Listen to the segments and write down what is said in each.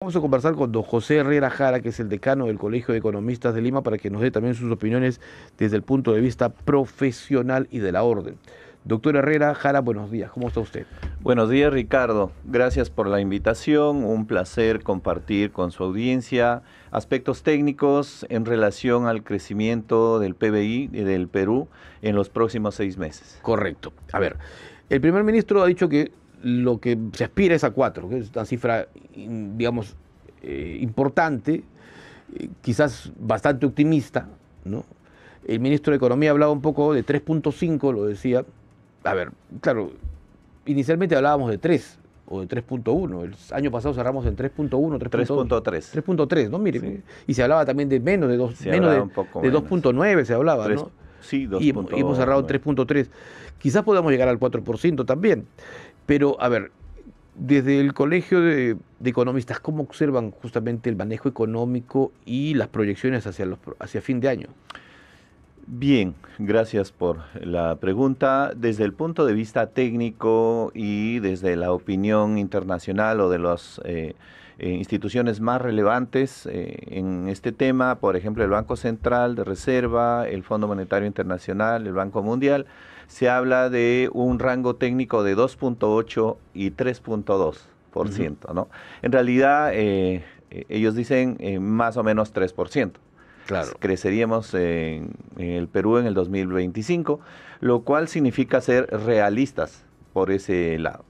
Vamos a conversar con don José Herrera Jara, que es el decano del Colegio de Economistas de Lima, para que nos dé también sus opiniones desde el punto de vista profesional y de la orden. Doctor Herrera Jara, buenos días, ¿cómo está usted? Buenos días, Ricardo. Gracias por la invitación. Un placer compartir con su audiencia aspectos técnicos en relación al crecimiento del PBI del Perú en los próximos 6 meses. Correcto. A ver, el primer ministro ha dicho que lo que se aspira es a 4, que es una cifra, digamos, importante, quizás bastante optimista, ¿no? El ministro de Economía hablaba un poco de 3.5, lo decía. A ver, claro, inicialmente hablábamos de 3 o de 3.1. El año pasado cerramos en 3.1, 3.3. 3.3, ¿no? Mire, Sí. y se hablaba también de menos de 2, Se menos hablaba un poco de menos. 2.9 se hablaba, 3, ¿no? sí, Y hemos cerrado en 2.9. 3.3. Quizás podamos llegar al 4% también. Pero, a ver, desde el Colegio de Economistas, ¿cómo observan justamente el manejo económico y las proyecciones hacia fin de año? Bien, gracias por la pregunta. Desde el punto de vista técnico y desde la opinión internacional o de las instituciones más relevantes en este tema, por ejemplo, el Banco Central de Reserva, el Fondo Monetario Internacional, el Banco Mundial, se habla de un rango técnico de 2.8 y 3.2%, ¿no? En realidad, ellos dicen más o menos 3%. Claro. Creceríamos en el Perú en el 2025, lo cual significa ser realistas por ese lado.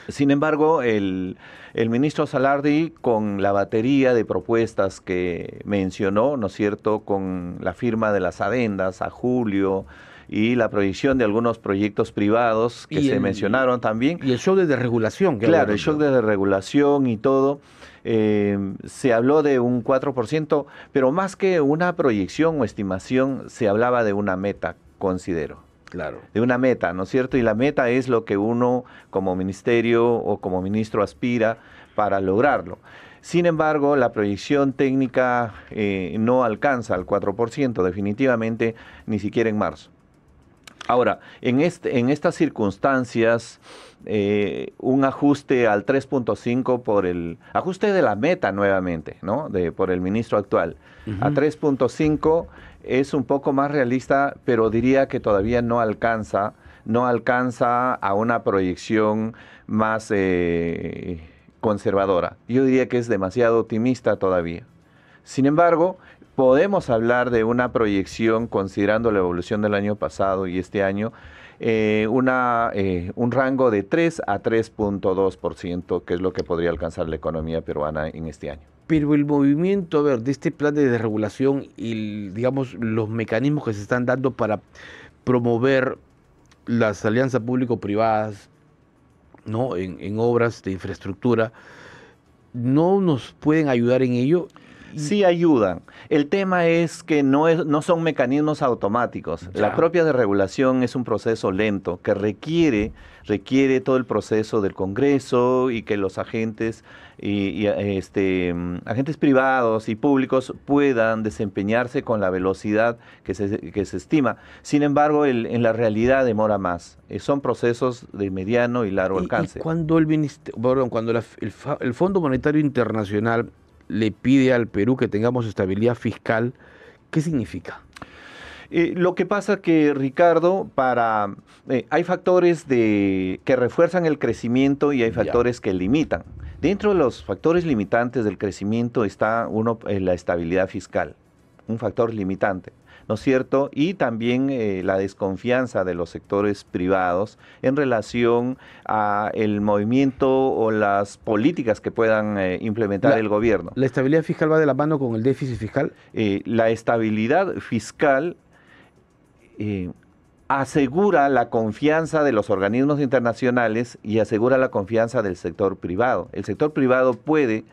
Sin embargo, el ministro Salardi, con la batería de propuestas que mencionó, ¿no es cierto?, con la firma de las adendas a julio y la proyección de algunos proyectos privados que se mencionaron también. Y el show de desregulación. Claro, el shock de desregulación y todo. Se habló de un 4%, pero más que una proyección o estimación, se hablaba de una meta, considero. Claro. De una meta, ¿no es cierto? Y la meta es lo que uno como ministerio o como ministro aspira para lograrlo. Sin embargo, la proyección técnica no alcanza al 4%, definitivamente, ni siquiera en marzo. Ahora, en estas circunstancias, un ajuste al 3.5 por el ajuste de la meta nuevamente, ¿no? Por el ministro actual, a 3.5 es un poco más realista, pero diría que todavía no alcanza a una proyección más conservadora. Yo diría que es demasiado optimista todavía. Sin embargo, podemos hablar de una proyección, considerando la evolución del año pasado y este año, un rango de 3 a 3.2%, que es lo que podría alcanzar la economía peruana en este año. Pero el movimiento, a ver, de este plan de desregulación y, digamos, los mecanismos que se están dando para promover las alianzas público-privadas, ¿no?, en obras de infraestructura, ¿no nos pueden ayudar en ello? Sí ayudan. El tema es que no son mecanismos automáticos. Ya. La propia desregulación es un proceso lento que requiere todo el proceso del Congreso y que los agentes agentes privados y públicos puedan desempeñarse con la velocidad que se estima. Sin embargo, en la realidad demora más. Son procesos de mediano y largo alcance. Y cuando el Fondo Monetario Internacional le pide al Perú que tengamos estabilidad fiscal, ¿qué significa? Lo que pasa que, Ricardo, hay factores que refuerzan el crecimiento y hay factores que limitan. Dentro de los factores limitantes del crecimiento está la estabilidad fiscal, un factor limitante, ¿no es cierto? Y también la desconfianza de los sectores privados en relación a el movimiento o las políticas que puedan implementar el gobierno. ¿La estabilidad fiscal va de la mano con el déficit fiscal? La estabilidad fiscal asegura la confianza de los organismos internacionales y asegura la confianza del sector privado. El sector privado puede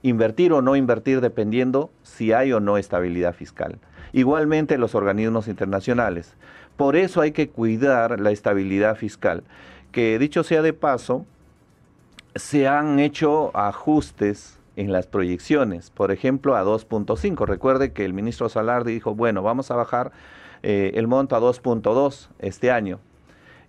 invertir o no invertir dependiendo si hay o no estabilidad fiscal. Igualmente los organismos internacionales. Por eso hay que cuidar la estabilidad fiscal, que dicho sea de paso, se han hecho ajustes en las proyecciones, por ejemplo a 2.5. Recuerde que el ministro Salardi dijo, bueno, vamos a bajar el monto a 2.2 este año.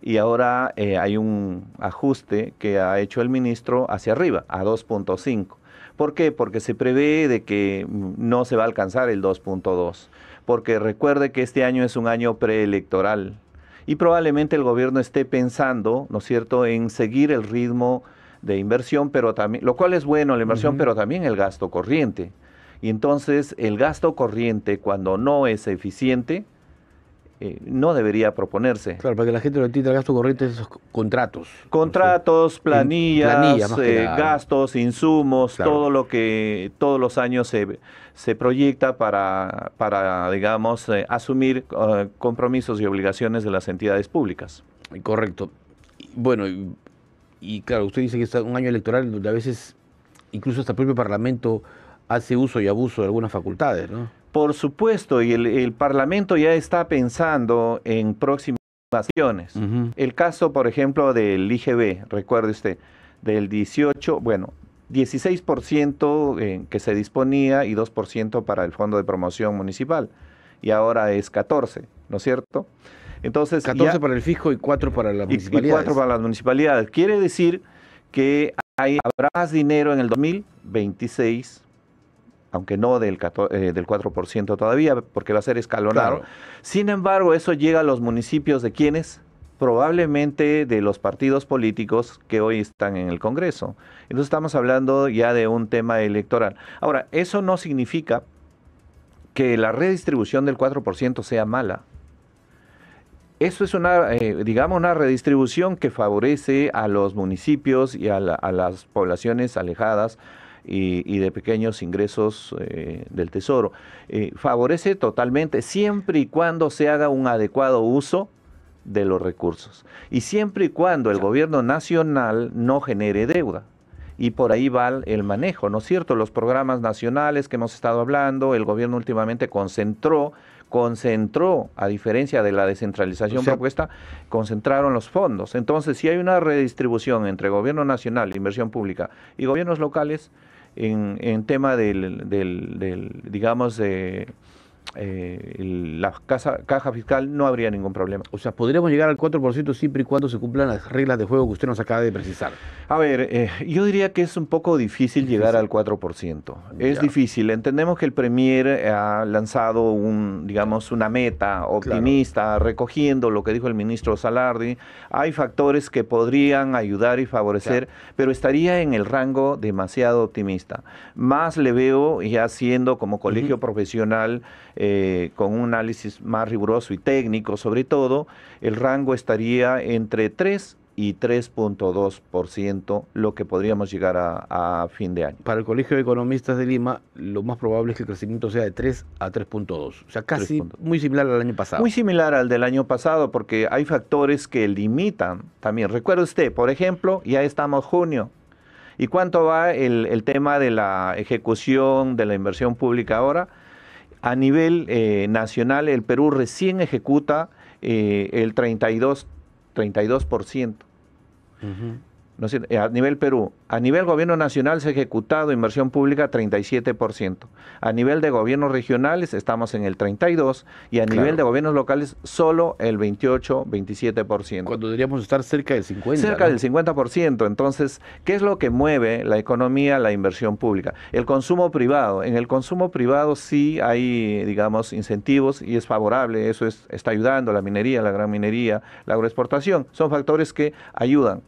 Y ahora hay un ajuste que ha hecho el ministro hacia arriba, a 2.5. ¿Por qué? Porque se prevé de que no se va a alcanzar el 2.2, porque recuerde que este año es un año preelectoral y probablemente el gobierno esté pensando, ¿no es cierto?, en seguir el ritmo de inversión, pero también, lo cual es bueno la inversión, pero también el gasto corriente. Y entonces el gasto corriente, cuando no es eficiente, no debería proponerse. Claro, para que la gente lo entienda, el gasto corriente es esos contratos. Contratos, planillas, más que nada, gastos, insumos, claro. todo lo que todos los años se proyecta para digamos, asumir compromisos y obligaciones de las entidades públicas. Correcto. Bueno, y claro, usted dice que es un año electoral donde a veces incluso hasta el propio Parlamento hace uso y abuso de algunas facultades, ¿no? Por supuesto, y el Parlamento ya está pensando en próximas acciones. El caso, por ejemplo, del IGB, recuerde usted, del 18, bueno, 16% que se disponía y 2% para el Fondo de Promoción Municipal, y ahora es 14, ¿no es cierto? Entonces, 14 para el fisco y 4 para las municipalidades. Y 4 para las municipalidades. Quiere decir que habrá más dinero en el 2026, aunque no del 4% todavía, porque va a ser escalonado. Claro. Sin embargo, eso llega a los municipios de quienes, probablemente de los partidos políticos que hoy están en el Congreso. Entonces estamos hablando ya de un tema electoral. Ahora, eso no significa que la redistribución del 4% sea mala. Eso es una, digamos, una redistribución que favorece a los municipios y a las poblaciones alejadas y de pequeños ingresos del Tesoro. Favorece totalmente, siempre y cuando se haga un adecuado uso de los recursos. Y siempre y cuando el gobierno nacional no genere deuda. Y por ahí va el manejo, ¿no es cierto? Los programas nacionales que hemos estado hablando, el gobierno últimamente concentró, a diferencia de la descentralización propuesta, concentraron los fondos. Entonces, si hay una redistribución entre gobierno nacional, inversión pública, y gobiernos locales, en tema digamos, la caja fiscal, no habría ningún problema. O sea, podríamos llegar al 4% siempre y cuando se cumplan las reglas de juego que usted nos acaba de precisar. A ver, yo diría que es un poco difícil llegar al 4%. Es difícil. Entendemos que el Premier ha lanzado digamos, una meta optimista, recogiendo lo que dijo el ministro Salardi. Hay factores que podrían ayudar y favorecer, pero estaría en el rango demasiado optimista. Más le veo ya siendo como colegio profesional, con un análisis más riguroso y técnico, sobre todo, el rango estaría entre 3 y 3.2%, lo que podríamos llegar a fin de año. Para el Colegio de Economistas de Lima, lo más probable es que el crecimiento sea de 3 a 3.2, o sea, casi muy similar al año pasado. Muy similar al del año pasado, porque hay factores que limitan también. Recuerde usted, por ejemplo, ya estamos junio. ¿Y cuánto va el tema de la ejecución de la inversión pública ahora? A nivel nacional, el Perú recién ejecuta el 32%. ¿No es cierto? A nivel Perú. A nivel gobierno nacional se ha ejecutado inversión pública 37%. A nivel de gobiernos regionales estamos en el 32% y a nivel de gobiernos locales solo el 28, 27%. Cuando deberíamos estar cerca del 50%. Cerca del 50%. Entonces, ¿qué es lo que mueve la economía, la inversión pública? El consumo privado. En el consumo privado sí hay, digamos, incentivos y es favorable. Eso está ayudando la minería, la gran minería, la agroexportación. Son factores que ayudan.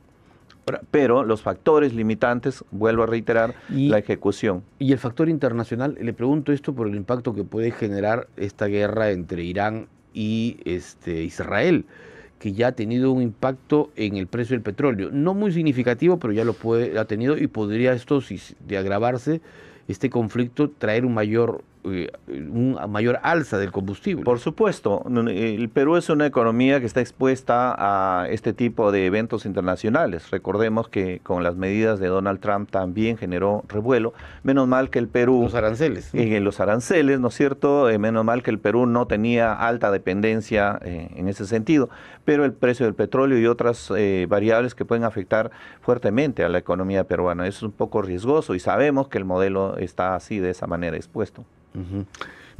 Pero los factores limitantes, vuelvo a reiterar, la ejecución. Y el factor internacional, le pregunto esto por el impacto que puede generar esta guerra entre Irán y Israel, que ya ha tenido un impacto en el precio del petróleo. No muy significativo, pero ya ha tenido, y podría esto, si de agravarse, este conflicto, traer una mayor alza del combustible. Por supuesto, el Perú es una economía que está expuesta a este tipo de eventos internacionales. Recordemos que con las medidas de Donald Trump también generó revuelo. Menos mal que el Perú... Los aranceles. Los aranceles, ¿no es cierto? Menos mal que el Perú no tenía alta dependencia en ese sentido, pero el precio del petróleo y otras variables que pueden afectar fuertemente a la economía peruana. Eso es un poco riesgoso y sabemos que el modelo está así, de esa manera expuesto.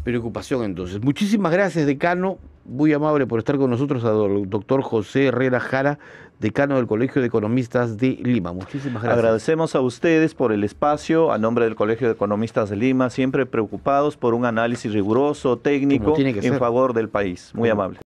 Preocupación entonces. Muchísimas gracias, decano. muy amable por estar con nosotros, al doctor José Herrera Jara, decano del Colegio de Economistas de Lima. Muchísimas gracias. Agradecemos a ustedes por el espacio, a nombre del Colegio de Economistas de Lima, siempre preocupados por un análisis riguroso, técnico, en favor del país. Muy amable.